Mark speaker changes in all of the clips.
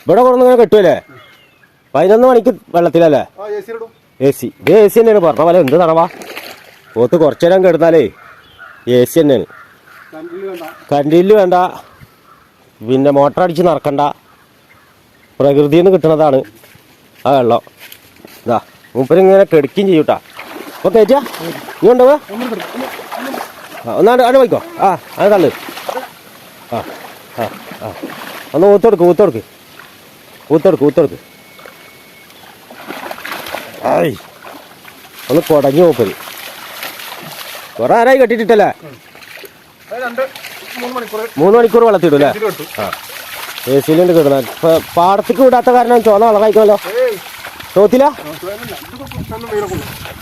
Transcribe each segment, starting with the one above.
Speaker 1: ഇവിടെ കൊണ്ടിങ്ങനെ കെട്ടുമല്ലേ? 11 മണിക്ക് വെള്ളത്തിലല്ലേ? AC തന്നെയാണ് പറഞ്ഞ പോലെ. എന്ത് തടവാ പോത്ത് കുറച്ചു നേരം കെടുത്താലേ AC തന്നെയാണ്. കറണ്ടില് വേണ്ട, പിന്നെ മോട്ടർ അടിച്ച് നടക്കണ്ട, പ്രകൃതിയിൽ നിന്ന് കിട്ടണതാണ് ആ വെള്ളം. ഇതാ മൂപ്പരിങ്ങനെ കെടുക്കുകയും ചെയ്യൂട്ടാ. അപ്പോൾ കയറ്റാ നീ കൊണ്ടുപോവാ ഒന്നാണ്ട് അവിടെ പോയിക്കോ. അത് തള്ളു. ഒന്ന് ഊത്തെടുക്ക്. ആയി ഒന്ന് കുടഞ്ഞു മൂപ്പര്. കുറെ ആരായി കെട്ടിട്ടിട്ടല്ലേ? 3 മണിക്കൂർ വെള്ളത്തിടൂല്ലേ? AC-ലുണ്ട് കിട്ടണ. പാടത്തേക്ക് വിടാത്ത കാരണം ചോന്ന വെള്ളം കഴിക്കണല്ലോ. തോത്തില്ല?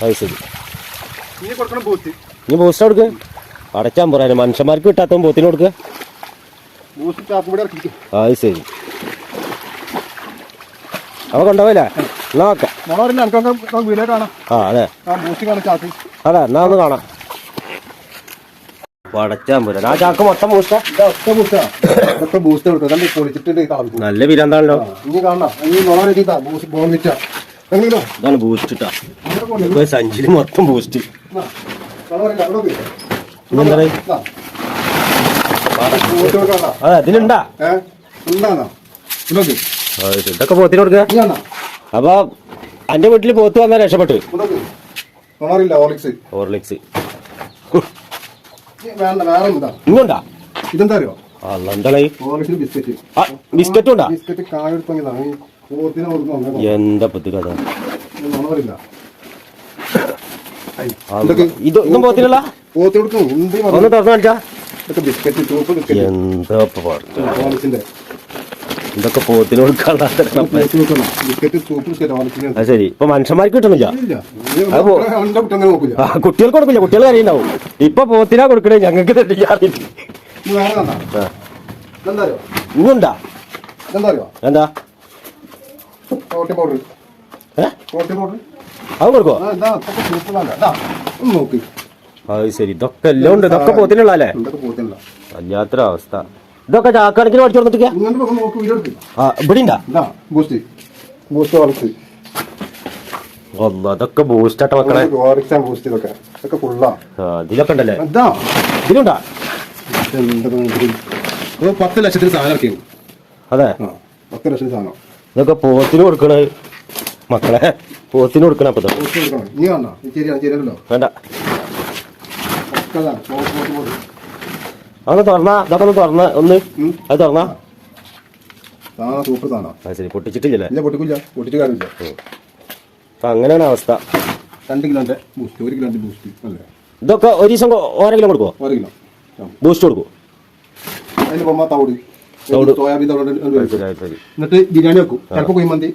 Speaker 1: അത് ശരി. ഇനി ബൂസ്റ്റ് കൊടുക്ക്. അടച്ചാൻ പറയാനും മനുഷ്യന്മാർക്ക് കിട്ടാത്ത പോത്തിന് കൊടുക്കുക. അത് ശരി. അവ കൊണ്ടുപോയില്ലേ? എന്നാ നോക്കാം. അതെ എന്നാ ഒന്ന് കാണാം. അടച്ചാൻ പോരാ. ആ ചാക്ക് മൊത്തം നല്ല പിരാന്താണല്ലോ. ഇതാണ് ബൂസ്റ്റ് ഇട്ടാ. സഞ്ചിന് മൊത്തം ബൂസ്റ്റ്. അതെ ഇതിലുണ്ടാ? ഇതൊക്കെ പോത്തിന് കൊടുക്കുക. അപ്പൊ എന്റെ വീട്ടില് പോത്ത് വന്നാൽ രക്ഷപ്പെട്ടു. ഹോർലിക്സ് ഇങ്ങോട്ടാ? ഇതെന്താ അറിയോ? ബിസ്ക്കറ്റ് ഉണ്ടാ? എന്താ പത്ത് കഥ? ഇതൊന്നും പോത്തിനുള്ള ഒന്ന് തുറന്നു കാണിച്ചാ? എന്താ ഇതൊക്കെ പോത്തിന് കൊടുക്കാനുള്ള. ശരി. ഇപ്പൊ മനുഷ്യന്മാർക്ക് കിട്ടണില്ല. കുട്ടികൾക്ക് കൊടുക്കില്ല, കുട്ടികൾ അറിയുണ്ടാവും. ഇപ്പൊ പോത്തിനാ കൊടുക്കണേ, ഞങ്ങൾക്ക് തെറ്റിക്കാറില്ല. ഇങ്ങുണ്ടാ? എന്താ അത് കൊടുക്കോ? അത് ശരി. ഇതൊക്കെ എല്ലാം ഉണ്ട്. ഇതൊക്കെ പോത്തിനുള്ളല്ലേ? വല്ലാത്തൊരവസ്ഥ. ഇതൊക്കെ ചാക്കണക്കിന് പഠിച്ചു കൊടുത്തിട്ട് ഇവിടെ ഉണ്ടാ? അതൊക്കെ ബൂസ്റ്റാട്ട മക്കളെ. ഇതിലൊക്കെ ഉണ്ടല്ലേ? ഇതിലുണ്ടാ?
Speaker 2: 10 ലക്ഷത്തിന് സാധനം.
Speaker 1: അതെ
Speaker 2: 10 ലക്ഷത്തിന് സാധനം.
Speaker 1: ഇതൊക്കെ പോത്തിന് കൊടുക്കണ മക്കളെ, പോത്തിന് കൊടുക്കണ. അപ്പൊ വേണ്ട അതൊന്ന് തുറന്നാ. ഇതൊക്കെ ഒന്ന് തുറന്ന ഒന്ന്. അത് തുറന്നാ
Speaker 2: സൂപ്പർ സാധനം.
Speaker 1: അത് ശരി. പൊട്ടിച്ചിട്ടില്ലേ?
Speaker 2: പൊട്ടിച്ചിട്ട് കാര്യമില്ല.
Speaker 1: അപ്പൊ അങ്ങനെയാണ് അവസ്ഥ.
Speaker 2: 2 കിലോന്റെ ബൂസ്റ്റ്, 1 കിലോന്റെ ബൂസ്റ്റ്.
Speaker 1: ഇതൊക്കെ ഒരു ദിവസം ഓരോ കിലോ കൊടുക്കുമോ? 1 കിലോ ബൂസ്റ്റ് കൊടുക്കും.
Speaker 2: അതിന് പൊമ്മ തവിട്, സോയാബീൻ തവിട്. എന്നിട്ട് ബിരിയാണി വെക്കും. ചിലപ്പോൾ കുഴിമന്തി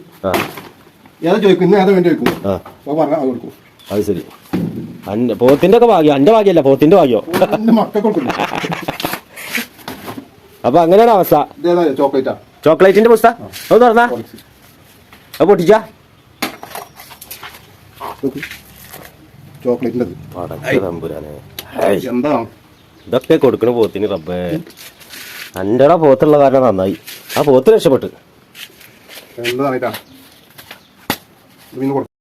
Speaker 2: ഏതാ ചോദിക്കും. ഇന്ന് ഏതാ വേണ്ടി വെക്കും. പറഞ്ഞാൽ അത് കൊടുക്കും.
Speaker 1: അത് ശരി. പോത്തിന്റെ ഒക്കെ ഭാഗ്യം. എന്റെ ഭാഗ്യല്ല, പോത്തിന്റെ ഭാഗ്യോ. അപ്പൊ അങ്ങനെയാണ് അവസ്ഥ. ചോക്ലേറ്റിന്റെ പുസ്ത അത് തുറന്നാ? അത് പൊട്ടിച്ചാ? ഇതൊക്കെ കൊടുക്കണ പോത്തിന് റബ്ബേ. എന്റെ പോത്തുള്ള കാരണം നന്നായി. ആ പോത്ത് രക്ഷപ്പെട്ട്.